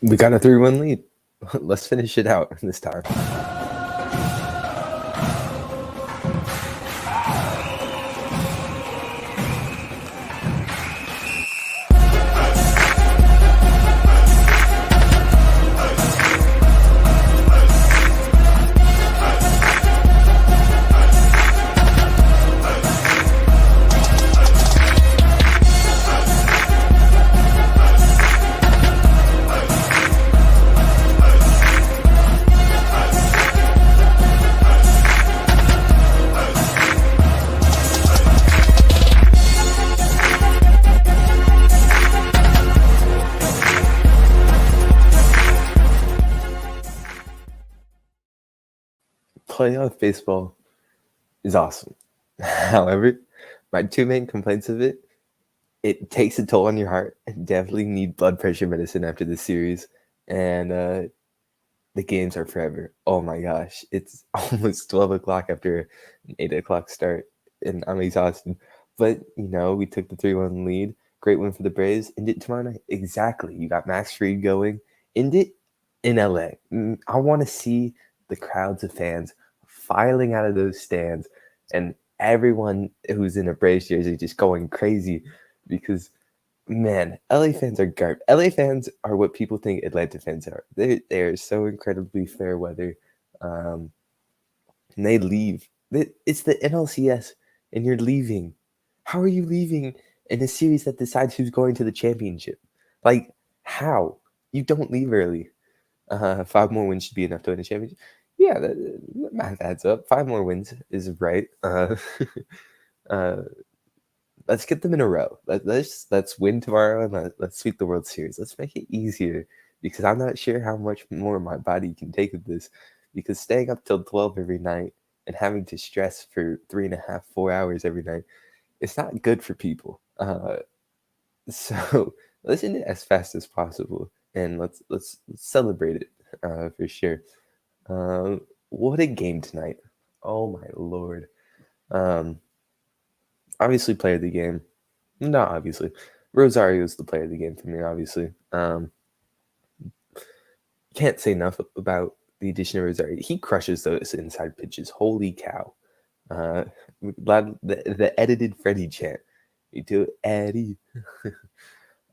We got a 3-1 lead. Let's finish it out this time. Playoff baseball is awesome. However, my two main complaints of it takes a toll on your heart. I definitely need blood pressure medicine after this series. And the games are forever. Oh my gosh. It's almost 12 o'clock after an 8 o'clock start. And I'm exhausted. But, we took the 3-1 lead. Great win for the Braves. End it tomorrow night. Exactly. You got Max Fried going. End it in LA. I want to see the crowds of fans filing out of those stands and everyone who's in a Braves jersey just going crazy because, man, LA fans are garbage. LA fans are what people think Atlanta fans are. They're so incredibly fair weather. And they leave. It's the NLCS, and you're leaving. How are you leaving in a series that decides who's going to the championship? Like, how? You don't leave early. 5 more wins should be enough to win a championship. Yeah, the math adds up. 5 more wins is right. Let's get them in a row. Let's win tomorrow and let's sweep the World Series. Let's make it easier because I'm not sure how much more my body can take of this. Because staying up till 12 every night and having to stress for 3.5, 4 hours every night, it's not good for people. So let's end it as fast as possible and let's celebrate it for sure. What a game tonight. Oh my Lord. Obviously player of the game. Not obviously. Rosario's the player of the game for me, obviously. Can't say enough about the addition of Rosario. He crushes those inside pitches. Holy cow. The edited Freddie chant. You do Eddie.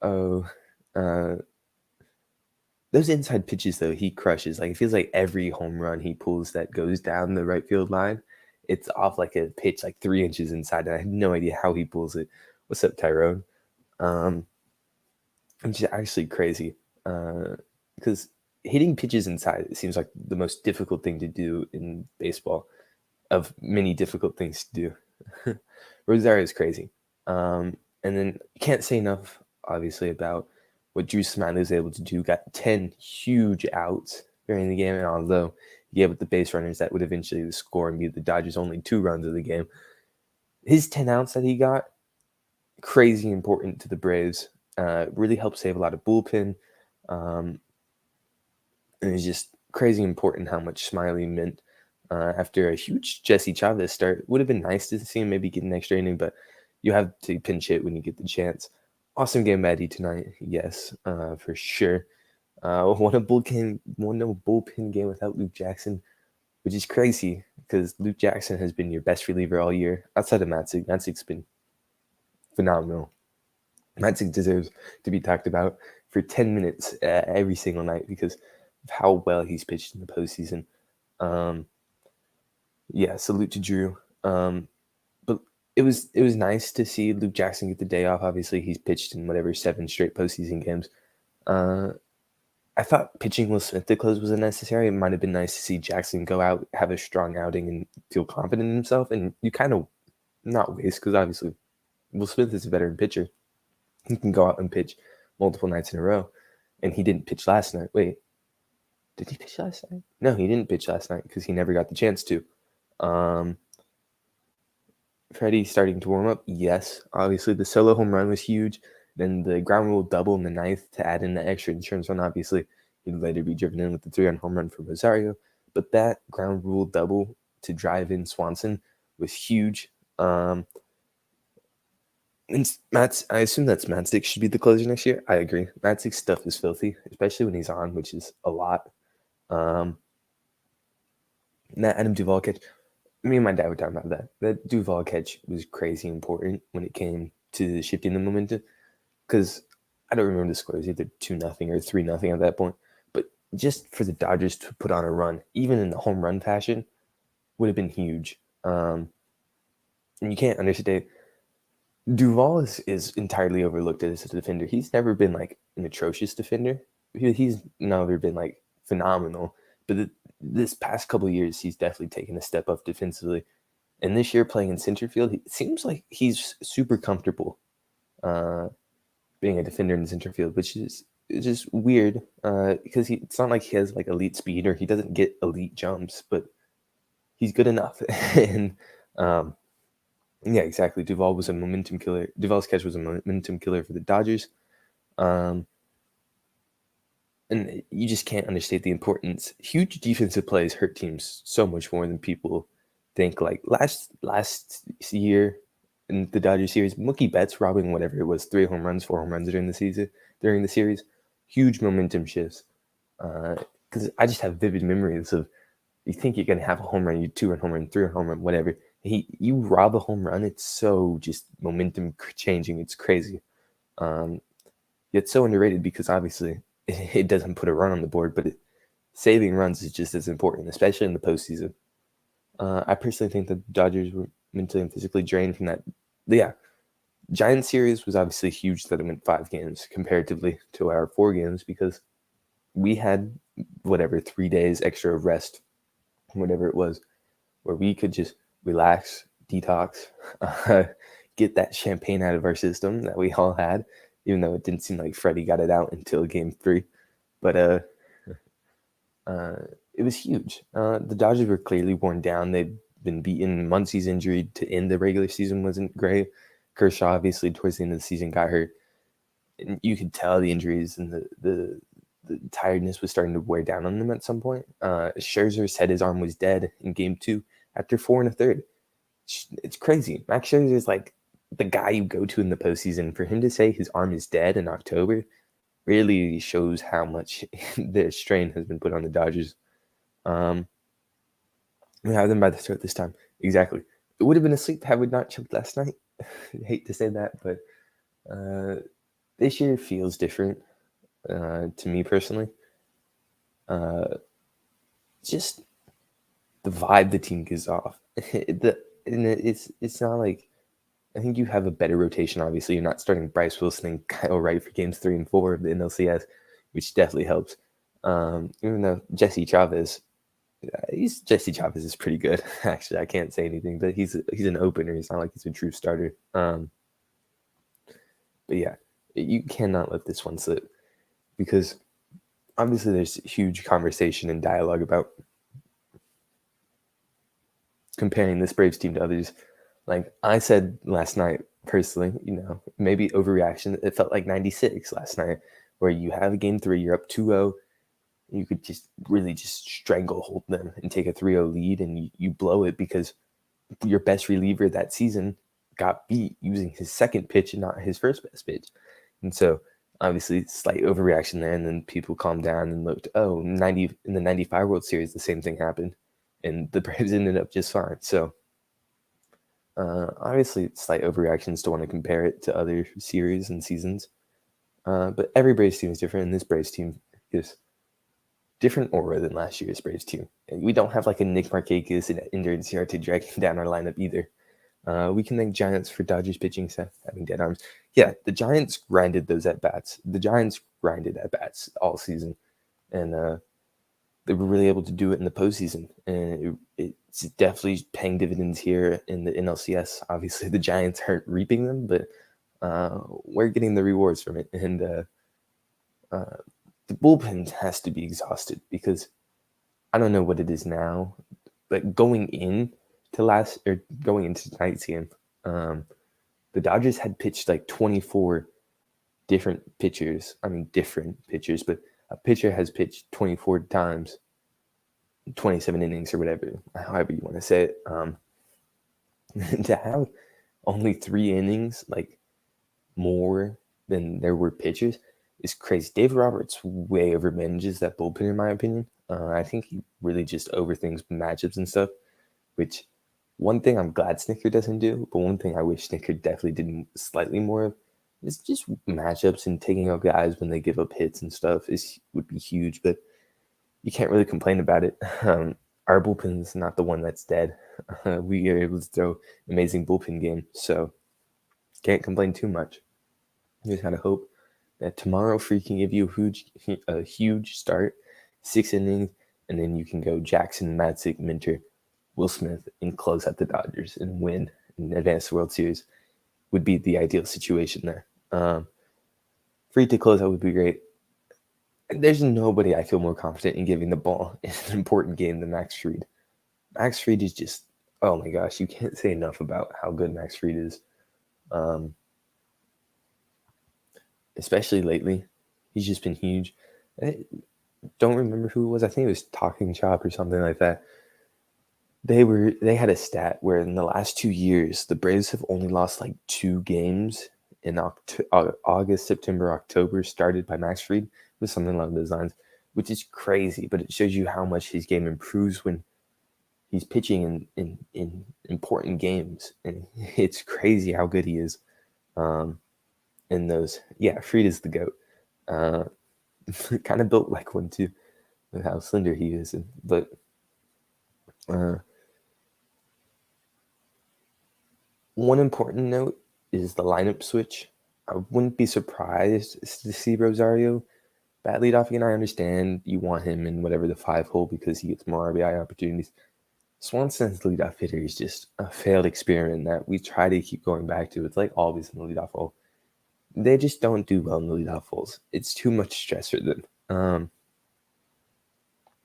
Oh, those inside pitches, though, he crushes. Like, it feels like every home run he pulls that goes down the right field line, it's off like a pitch like 3 inches inside. And I have no idea how he pulls it. What's up, Tyrone? Which is actually crazy. Because hitting pitches inside, it seems like the most difficult thing to do in baseball of many difficult things to do. Rosario is crazy. And then can't say enough, obviously, about what Drew Smiley was able to do. Got 10 huge outs during the game, and although he gave up the base runners that would eventually score and give the Dodgers only 2 runs of the game, his 10 outs that he got, crazy important to the Braves. Really helped save a lot of bullpen. And it's just crazy important how much Smiley meant after a huge Jesse Chavez start. Would have been nice to see him maybe get an extra inning, but you have to pinch hit when you get the chance. Awesome game by Eddie tonight, yes, for sure. Won a bullpen game without Luke Jackson, which is crazy because Luke Jackson has been your best reliever all year outside of Matzig. Matzig's been phenomenal. Matzig deserves to be talked about for 10 minutes every single night because of how well he's pitched in the postseason. Yeah, salute to Drew. But it was nice to see Luke Jackson get the day off. Obviously, he's pitched in 7 straight postseason games. I thought pitching Will Smith to close was unnecessary. It might have been nice to see Jackson go out, have a strong outing, and feel confident in himself. And you kind of not waste because obviously Will Smith is a veteran pitcher. He can go out and pitch multiple nights in a row. And he didn't pitch last night. Wait, did he pitch last night? No, he didn't pitch last night because he never got the chance to. Freddie starting to warm up, yes. Obviously, the solo home run was huge. Then the ground rule double in the 9th to add in the extra insurance run. Obviously, he'd later be driven in with the 3-run home run from Rosario. But that ground rule double to drive in Swanson was huge. And I assume that's Matzik should be the closer next year. I agree. Matzik's stuff is filthy, especially when he's on, which is a lot. Um, and that Adam Duvall catch, me and my dad were talking about that. That Duvall catch was crazy important when it came to shifting the momentum. Because I don't remember the score. It was either 2-0 or 3-0 at that point. But just for the Dodgers to put on a run, even in the home run fashion, would have been huge. And you can't understand. Duvall is entirely overlooked as a defender. He's never been like an atrocious defender. He's never been like phenomenal. But this past couple of years, he's definitely taken a step up defensively. And this year, playing in center field, it seems like he's super comfortable being a defender in center field, which is just weird because it's not like he has like elite speed or he doesn't get elite jumps, but he's good enough. And yeah, exactly. Duvall was a momentum killer. Duvall's catch was a momentum killer for the Dodgers. And you just can't understate the importance. Huge defensive plays hurt teams so much more than people think. Like last year in the Dodgers series, Mookie Betts robbing whatever it was, 3 home runs, 4 home runs during the series, huge momentum shifts. Because I just have vivid memories of you think you're gonna have a home run, you 2-run home run, 3-run home run, whatever. You rob a home run, it's so just momentum changing. It's crazy. Yet so underrated because obviously it doesn't put a run on the board, but saving runs is just as important, especially in the postseason. I personally think that the Dodgers were mentally and physically drained from that. Yeah, Giants series was obviously huge that it went 5 games comparatively to our 4 games because we had whatever 3 days extra of rest, whatever it was, where we could just relax, detox, get that champagne out of our system that we all had, even though it didn't seem like Freddie got it out until game 3. But it was huge. The Dodgers were clearly worn down. They'd been beaten. Muncy's injury to end the regular season wasn't great. Kershaw, obviously, towards the end of the season got hurt. And you could tell the injuries and the tiredness was starting to wear down on them at some point. Scherzer said his arm was dead in game 2 after 4 1/3. It's crazy. Max Scherzer is like the guy you go to in the postseason. For him to say his arm is dead in October really shows how much the strain has been put on the Dodgers. We have them by the throat this time. Exactly. It would have been a sleep had we not choked last night. I hate to say that, but this year feels different to me personally. Just the vibe the team gives off. It's not like I think you have a better rotation. Obviously, you're not starting Bryce Wilson and Kyle Wright for games 3 and 4 of the NLCS, which definitely helps. Even though Jesse Chavez is pretty good. Actually, I can't say anything, but he's an opener. He's not like he's a true starter. But yeah, you cannot let this one slip because obviously there's huge conversation and dialogue about comparing this Braves team to others. Like I said last night, personally, maybe overreaction. It felt like 96 last night, where you have a game 3, you're up 2-0. You could just really just stranglehold them and take a 3-0 lead, and you blow it because your best reliever that season got beat using his second pitch and not his first best pitch. And so obviously slight overreaction there, and then people calmed down and looked, 90 in the 95 World Series, the same thing happened. And the Braves ended up just fine. So obviously it's slight overreactions to want to compare it to other series and seasons. But every Braves team is different, and this Braves team is different aura than last year's Braves team. And we don't have like a Nick Markakis and Ender Inciarte dragging down our lineup either. We can thank Giants for Dodgers pitching staff having dead arms. Yeah, the Giants grinded those at-bats. The Giants grinded at-bats all season. And they were really able to do it in the postseason. And it's definitely paying dividends here in the NLCS. Obviously, the Giants aren't reaping them, but we're getting the rewards from it. And the bullpen has to be exhausted because I don't know what it is now, but going into tonight's game, the Dodgers had pitched like 24 different pitchers. I mean, different pitchers, but a pitcher has pitched 24 times, 27 innings or whatever, however you want to say it. To have only 3 innings, like more than there were pitchers is crazy. Dave Roberts way over manages that bullpen, in my opinion. I think he really just overthinks matchups and stuff, which one thing I'm glad Snicker doesn't do, but one thing I wish Snicker definitely did slightly more of is just matchups and taking out guys when they give up hits and stuff would be huge, but you can't really complain about it. Our bullpen's not the one that's dead. We are able to throw amazing bullpen game, so can't complain too much. You just gotta hope that tomorrow Free can give you a huge start, 6 innings, and then you can go Jackson, Madsick, Minter, Will Smith, and close out the Dodgers and win and advance the World Series. Would be the ideal situation there. Free to close out would be great. There's nobody I feel more confident in giving the ball in an important game than Max Fried. Max Fried is just, oh my gosh, you can't say enough about how good Max Fried is. Especially lately, he's just been huge. I don't remember who it was. I think it was Talking Chop or something like that. They had a stat where in the last 2 years, the Braves have only lost like 2 games in August, September, October, started by Max Fried, with something along those lines, which is crazy, but it shows you how much his game improves when he's pitching in important games, and it's crazy how good he is in those. Yeah, Fried is the GOAT. Kind of built like one too, with how slender he is, but one important note is the lineup switch. I wouldn't be surprised to see Rosario bat leadoff again. I understand you want him in whatever the 5 hole because he gets more RBI opportunities. Swanson's leadoff hitter is just a failed experiment that we try to keep going back to. It's like always in the leadoff hole. They just don't do well in the leadoff holes. It's too much stress for them.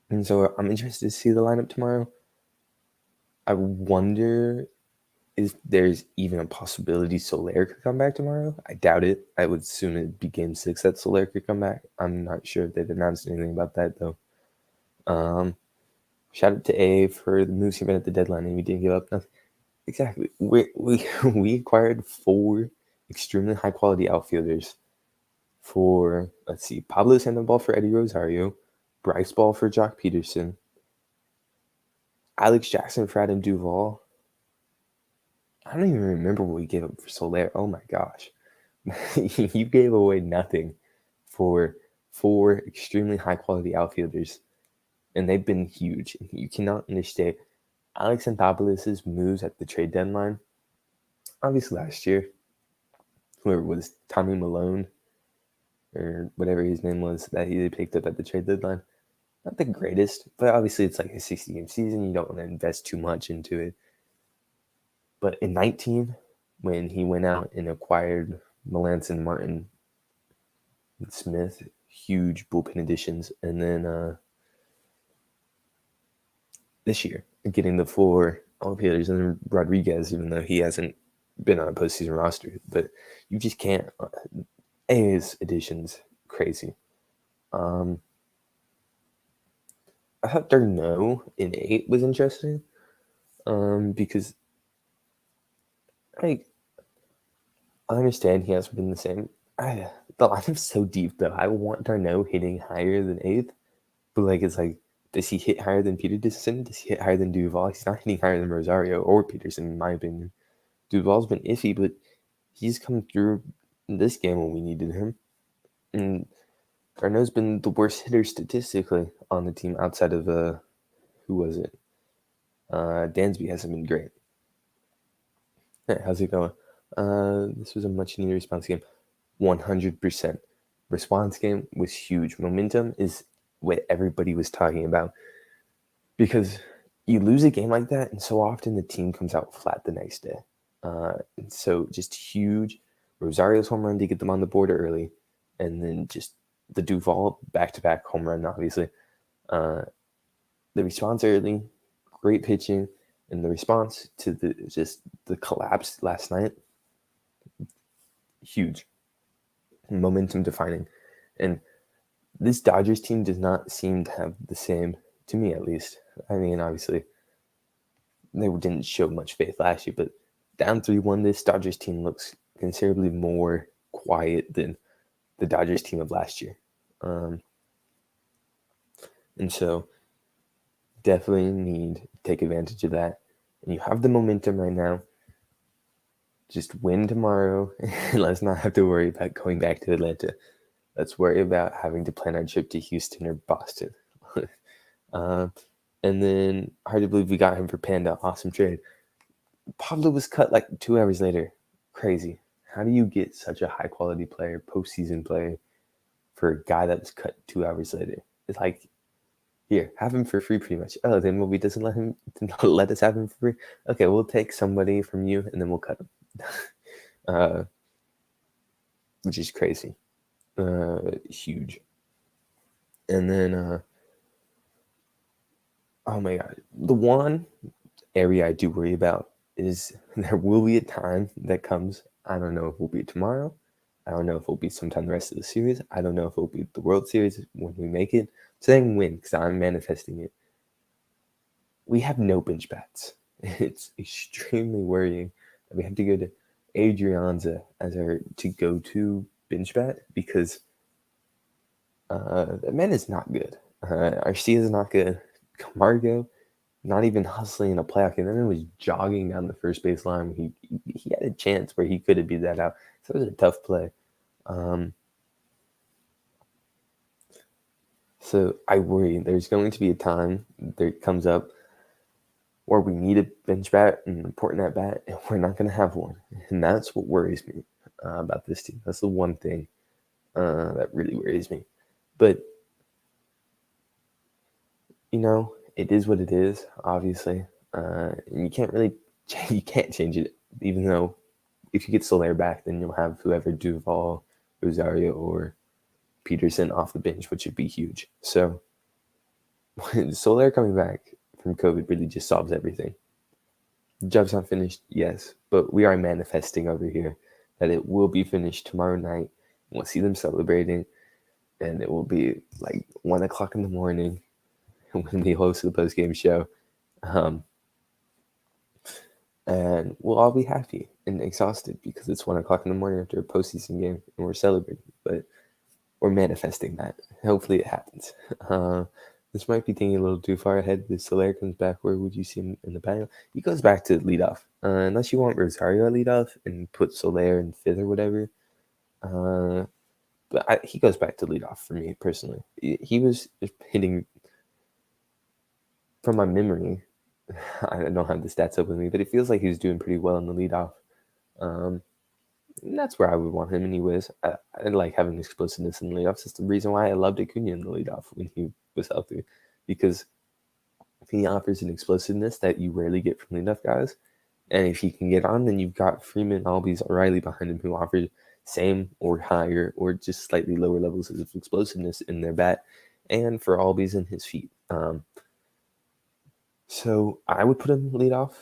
And so I'm interested to see the lineup tomorrow. I wonder if there's even a possibility Soler could come back tomorrow. I doubt it. I would assume it'd be game 6 that Soler could come back. I'm not sure if they've announced anything about that, though. Shout out to A for the moves he made at the deadline, and we didn't give up nothing. Exactly. We acquired 4 extremely high-quality outfielders for, let's see, Pablo Sandoval for Eddie Rosario, Bryce Ball for Jock Peterson, Alex Jackson for Adam Duvall. I don't even remember what we gave up for Soler. Oh my gosh. You gave away nothing for 4 extremely high-quality outfielders, and they've been huge. You cannot understate Alex Anthopoulos' moves at the trade deadline. Obviously last year, whoever was Tommy Malone or whatever his name was that he picked up at the trade deadline, not the greatest, but obviously it's like a 60-game season. You don't want to invest too much into it. But in 19, when he went out and acquired Melanson, Martin, and Smith, huge bullpen additions, and then this year getting the 4 outfielders and then Rodriguez, even though he hasn't been on a postseason roster, but you just can't. A's additions crazy. I thought Darno in 8 was interesting, because I understand he hasn't been the same. The lineup's so deep though. I want Darno hitting higher than 8th, but it's like, does he hit higher than Peterson? Does he hit higher than Duvall? He's not hitting higher than Rosario or Peterson, in my opinion. Duvall's been iffy, but he's come through in this game when we needed him. And Darno's been the worst hitter statistically on the team outside of who was it? Dansby hasn't been great. Hey, how's it going? This was a much needed response game. 100%. Response game was huge. Momentum is what everybody was talking about, because you lose a game like that, and so often the team comes out flat the next day. And so just huge. Rosario's home run to get them on the board early, and then just the Duvall back-to-back home run, obviously. The response early, great pitching, and the response to the collapse last night, huge. Momentum defining. And this Dodgers team does not seem to have the same, to me at least. I mean, obviously, they didn't show much faith last year, but down 3-1, this Dodgers team looks considerably more quiet than the Dodgers team of last year. And so definitely need to take advantage of that. And you have the momentum right now. Just win tomorrow, and let's not have to worry about going back to Atlanta. Let's worry about having to plan our trip to Houston or Boston. And then, hard to believe we got him for Panda. Awesome trade. Pablo was cut like 2 hours later. Crazy. How do you get such a high quality player, postseason player, for a guy that was cut 2 hours later? It's like, here, have him for free, pretty much. Oh, then Moby doesn't let us have him for free. Okay, we'll take somebody from you, and then we'll cut him. Which is crazy. Huge. And then, oh my God, the one area I do worry about is there will be a time that comes. I don't know if it will be tomorrow. I don't know if it will be sometime the rest of the series. I don't know if it will be the World Series when we make it. I'm saying win because I'm manifesting it. We have no bench bats. It's extremely worrying that we have to go to Adrianza as our to go to bench bat because that man is not good. Arcia is not good. Camargo, not even hustling in a playoff game. That man was jogging down the first base line. He had a chance where he could have beat that out. So it was a tough play. So I worry there's going to be a time that comes up where we need a bench bat, an important at bat, and we're not going to have one. And that's what worries me about this team. That's the one thing that really worries me. But, it is what it is, obviously. And you can't change it, even though if you get Soler back, then you'll have whoever, Duval, Rosario, or Peterson off the bench, which would be huge. So Soler coming back from COVID really just solves everything. The job's not finished, yes, but we are manifesting over here that it will be finished tomorrow night. We'll see them celebrating, and it will be like 1 o'clock in the morning when they host the post-game show. And we'll all be happy and exhausted because it's 1 o'clock in the morning after a postseason game and we're celebrating. But we're manifesting that. Hopefully it happens. This might be thinking a little too far ahead. If Soler comes back, where would you see him in the panel? He goes back to leadoff. Unless you want Rosario at leadoff and put Soler in fifth or whatever. But he goes back to leadoff for me personally. He was hitting, from my memory, I don't have the stats up with me, but it feels like he was doing pretty well in the leadoff. And that's where I would want him anyways. I like having explosiveness in the leadoffs. That's the reason why I loved Acuna in the leadoff when he was healthy, because he offers an explosiveness that you rarely get from leadoff guys. And if he can get on, then you've got Freeman, Albies, O'Reilly behind him who offer same or higher or just slightly lower levels of explosiveness in their bat, and for Albies in his feet. So I would put him leadoff.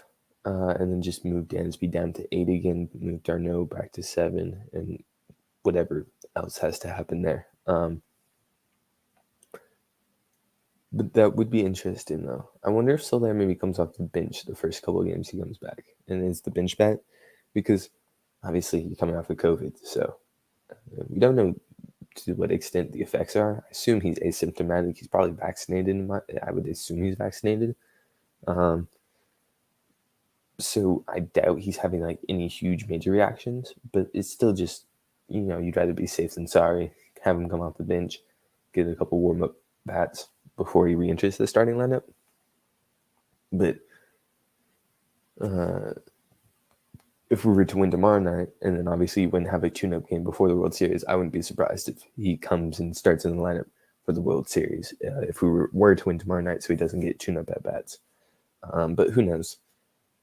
And then just move Dansby down to 8 again, move Darno back to 7, and whatever else has to happen there. But that would be interesting, though. I wonder if Soler maybe comes off the bench the first couple of games he comes back and is the bench bat, because obviously he's coming off of COVID, so we don't know to what extent the effects are. I assume he's asymptomatic. He's probably vaccinated. I would assume he's vaccinated. So I doubt he's having like any huge major reactions, but it's still just, you'd rather be safe than sorry. Have him come off the bench, get a couple warm-up bats before he re-enters the starting lineup. But if we were to win tomorrow night, and then obviously you wouldn't have a tune-up game before the World Series, I wouldn't be surprised if he comes and starts in the lineup for the World Series if we were to win tomorrow night, so he doesn't get tune-up at bats. But who knows?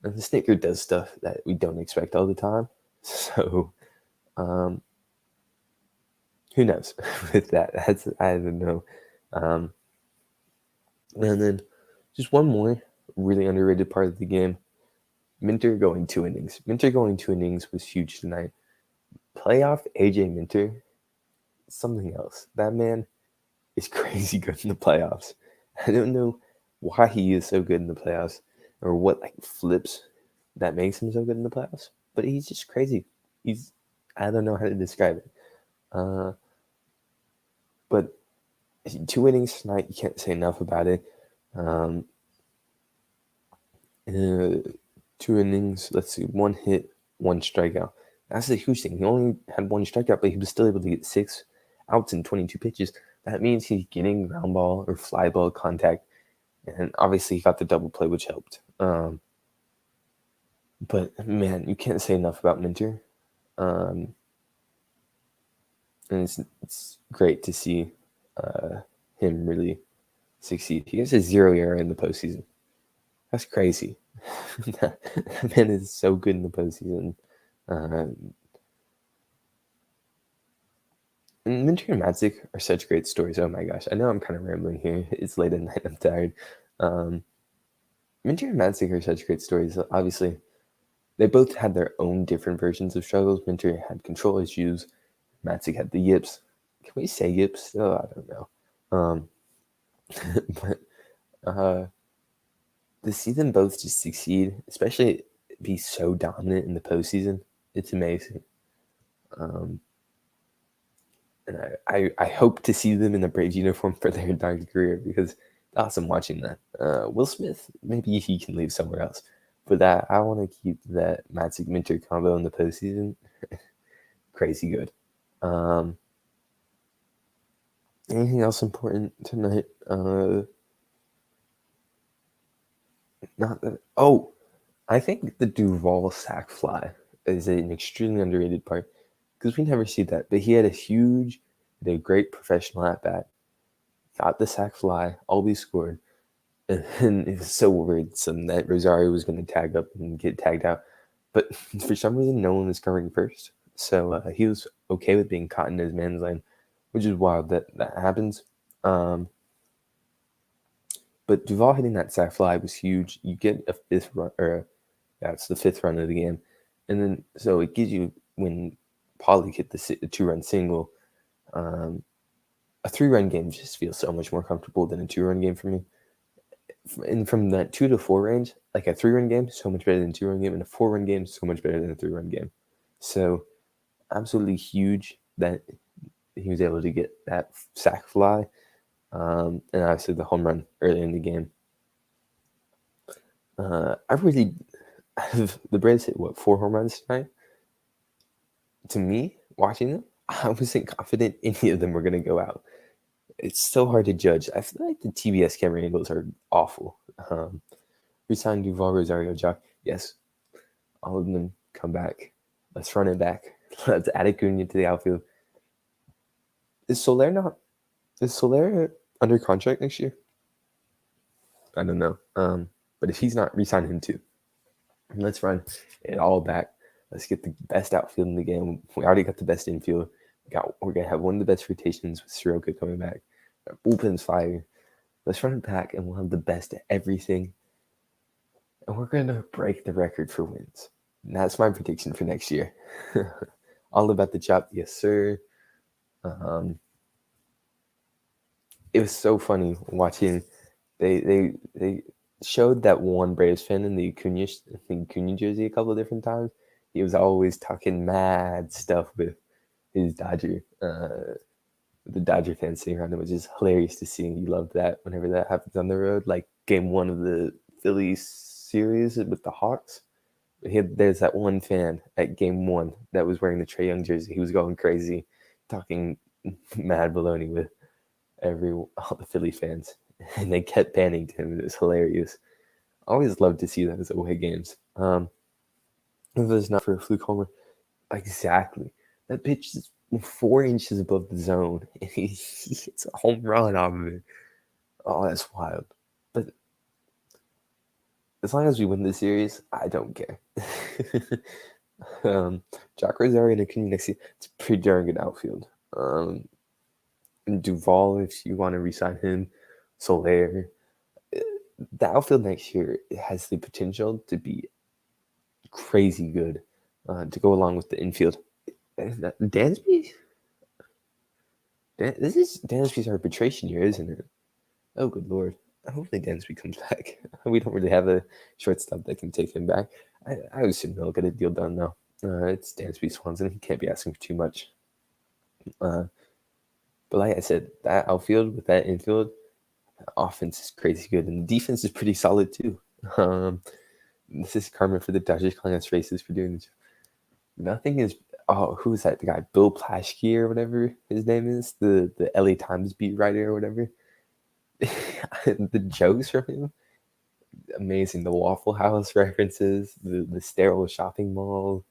And the Snicker does stuff that we don't expect all the time. So, who knows with that? I don't know. And then just one more really underrated part of the game. Minter going 2 innings. Minter going 2 innings was huge tonight. Playoff AJ Minter, something else. That man is crazy good in the playoffs. I don't know why he is so good in the playoffs or what flips that makes him so good in the playoffs, but he's just crazy. I don't know how to describe it. But 2 innings tonight, you can't say enough about it. Uh, 2 innings, let's see, 1 hit, 1 strikeout. That's a huge thing. He only had 1 strikeout, but he was still able to get 6 outs in 22 pitches. That means he's getting ground ball or fly ball contact, and obviously he got the double play, which helped. But man, you can't say enough about Minter, and it's great to see him really succeed. He has a 0 ERA in the postseason. That's crazy. That man is so good in the postseason. And Minter and Matzik are such great stories. Oh my gosh, I know I'm kind of rambling here. It's late at night. I'm tired. Minter and Matzik are such great stories. Obviously, they both had their own different versions of struggles. Minter had control issues. Matzik had the yips. Can we say yips? Oh, I don't know. But to see them both just succeed, especially be so dominant in the postseason, it's amazing. And I hope to see them in the Braves uniform for their entire career because it's awesome watching that. Will Smith, maybe he can leave somewhere else. But that I want to keep that Matzik Minter combo in the postseason. Crazy good. Anything else important tonight? Not that. Oh, I think the Duvall sac fly is an extremely underrated part because we never see that. But he had a great professional at bat, got the sac fly, always scored, and it was so worrisome that Rosario was going to tag up and get tagged out. But for some reason, no one was covering first, so he was okay with being caught in his man's lane, which is wild that happens. But Duvall hitting that sac fly was huge. You get a 5th run, it's the 5th run of the game, and then so it gives you when Pollock hit the 2-run single. A 3-run game just feels so much more comfortable than a 2-run game for me. And from that 2 to 4 range, like a 3-run game, so much better than a 2-run game, and a 4-run game, so much better than a 3-run game. So absolutely huge that he was able to get that sac fly, and obviously the home run early in the game. I really have the Braves hit 4 home runs tonight. To me, watching them, I wasn't confident any of them were going to go out. It's so hard to judge. I feel like the TBS camera angles are awful. We signed Duvall, Rosario, Jock. Yes, all of them come back. Let's run it back. Let's add Acuna to the outfield. Is Soler under contract next year? I don't know. But if he's not, re-sign him too. Let's run it all back. Let's get the best outfield in the game. We already got the best infield. We're gonna have one of the best rotations with Soroka coming back. Our bullpen's fire. Let's run it back, and we'll have the best at everything. And we're gonna break the record for wins. And that's my prediction for next year. All about the chop, yes sir. It was so funny watching. They showed that one Braves fan in the Acuna jersey a couple of different times. He was always talking mad stuff with his the Dodger fans sitting around him, which is hilarious to see. You love that whenever that happens on the road. Like game 1 of the Phillies series with the Hawks. There's that one fan at game 1 that was wearing the Trae Young jersey. He was going crazy, talking mad baloney with all the Philly fans. And they kept panning to him. It was hilarious. I always love to see those away games. If it was not for a fluke homer, exactly. That pitch is 4 inches above the zone, and he hits a home run off of it. Oh, that's wild. But as long as we win the series, I don't care. Jock Rosario and Acuna next year, it's a pretty darn good outfield. And Duvall, if you want to re-sign him, Soler. The outfield next year has the potential to be crazy good to go along with the infield. Dansby? This is Dansby's arbitration year, isn't it? Oh, good lord. Hopefully Dansby comes back. We don't really have a shortstop that can take him back. I assume they'll get a deal done, though. It's Dansby Swanson. He can't be asking for too much. But like I said, that outfield with that infield, offense is crazy good, and the defense is pretty solid too. This is karma for the Dodgers calling us racist for doing this. Nothing is. Oh, who is that? The guy Bill Plaschke or whatever his name is, the LA Times beat writer or whatever. The jokes from him, amazing. The Waffle House references, the sterile shopping mall.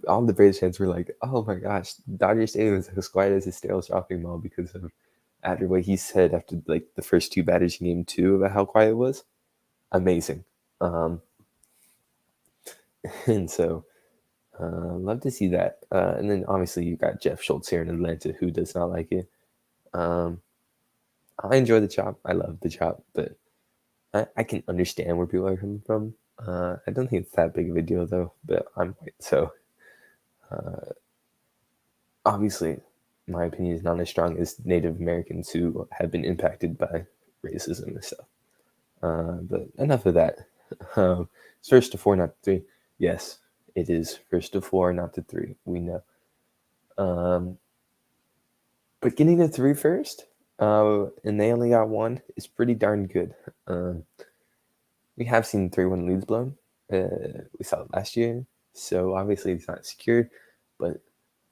All the Braves fans were like, "Oh my gosh, Dodger Stadium is as quiet as a sterile shopping mall because of after what he said after like the first two batters in Game 2 about how quiet it was." Amazing. And so love to see that. And then obviously you got Jeff Schultz here in Atlanta, who does not like it. I enjoy the chop. I love the chop, but I can understand where people are coming from. I don't think it's that big of a deal though, but I'm white, so obviously my opinion is not as strong as Native Americans who have been impacted by racism and stuff. But enough of that. It's first to 4, not to 3. Yes, it is first to 4, not to 3. We know. But getting to 3 first, and they only got 1, is pretty darn good. We have seen 3-1 leads blown. We saw it last year, so obviously it's not secured. But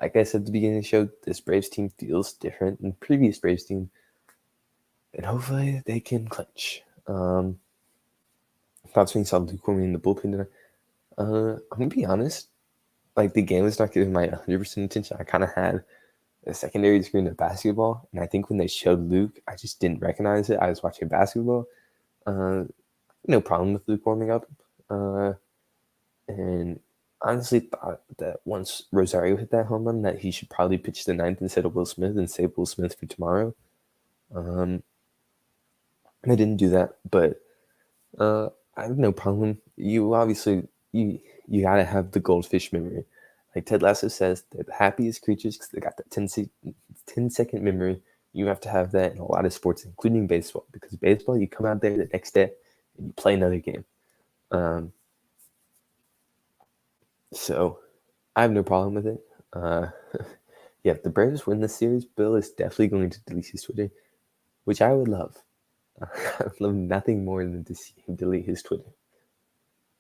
like I said at the beginning of the show, this Braves team feels different than the previous Braves team, and hopefully they can clinch. Thoughts when you saw Luke Warming in the bullpen tonight? I'm gonna be honest. Like the game was not giving my 100% attention. I kind of had a secondary screen of basketball, and I think when they showed Luke, I just didn't recognize it. I was watching basketball. No problem with Luke warming up. And honestly thought that once Rosario hit that home run, that he should probably pitch the 9th instead of Will Smith and save Will Smith for tomorrow. I didn't do that, but I have no problem. You obviously you gotta have the goldfish memory. Like Ted Lasso says, they're the happiest creatures because they got that 10-second memory. You have to have that in a lot of sports, including baseball, because baseball, you come out there the next day and you play another game. So I have no problem with it. Yeah, if the Braves win this series, Bill is definitely going to delete his Twitter, which I would love. I would love nothing more than to see him delete his Twitter.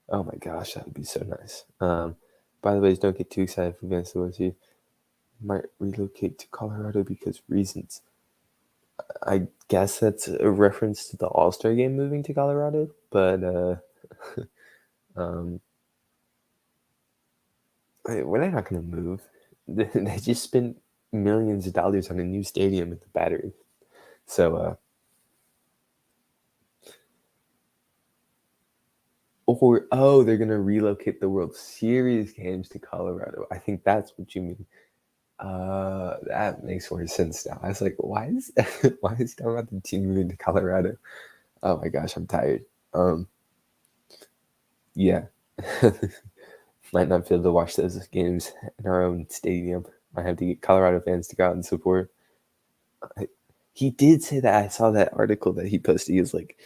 Oh my gosh, that would be so nice. By the way, don't get too excited for Vance He might relocate to Colorado because reasons. I guess that's a reference to the All-Star game moving to Colorado, but we're not going to move. They just spent millions of dollars on a new stadium at the Battery. So, they're going to relocate the World Series games to Colorado. I think that's what you mean. That makes more sense now. I was like, why is he talking about the team moving to Colorado? Oh my gosh, I'm tired. Yeah. Might not be able to watch those games in our own stadium. Might have to get Colorado fans to go out and support. He did say that. I saw that article that he posted. He was like,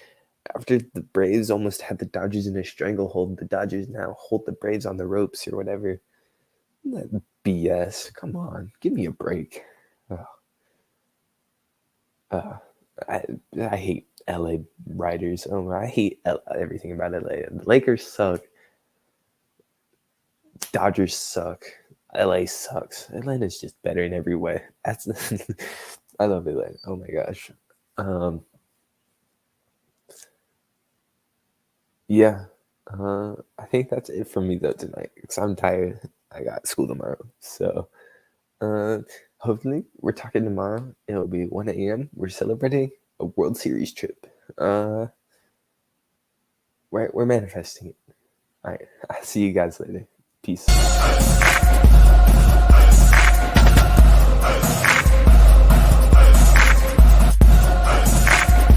after the Braves almost had the Dodgers in a stranglehold, the Dodgers now hold the Braves on the ropes or whatever. That BS. Come on, give me a break. I hate LA writers. Oh, I hate everything about LA. The Lakers suck. Dodgers suck. LA sucks. Atlanta's just better in every way. That's I love Atlanta. Oh my gosh. Yeah. I think that's it for me though tonight because I'm tired. I got school tomorrow. So hopefully we're talking tomorrow. It'll be 1 a.m. We're celebrating a World Series trip. We're manifesting it. All right. I'll see you guys later. Peace.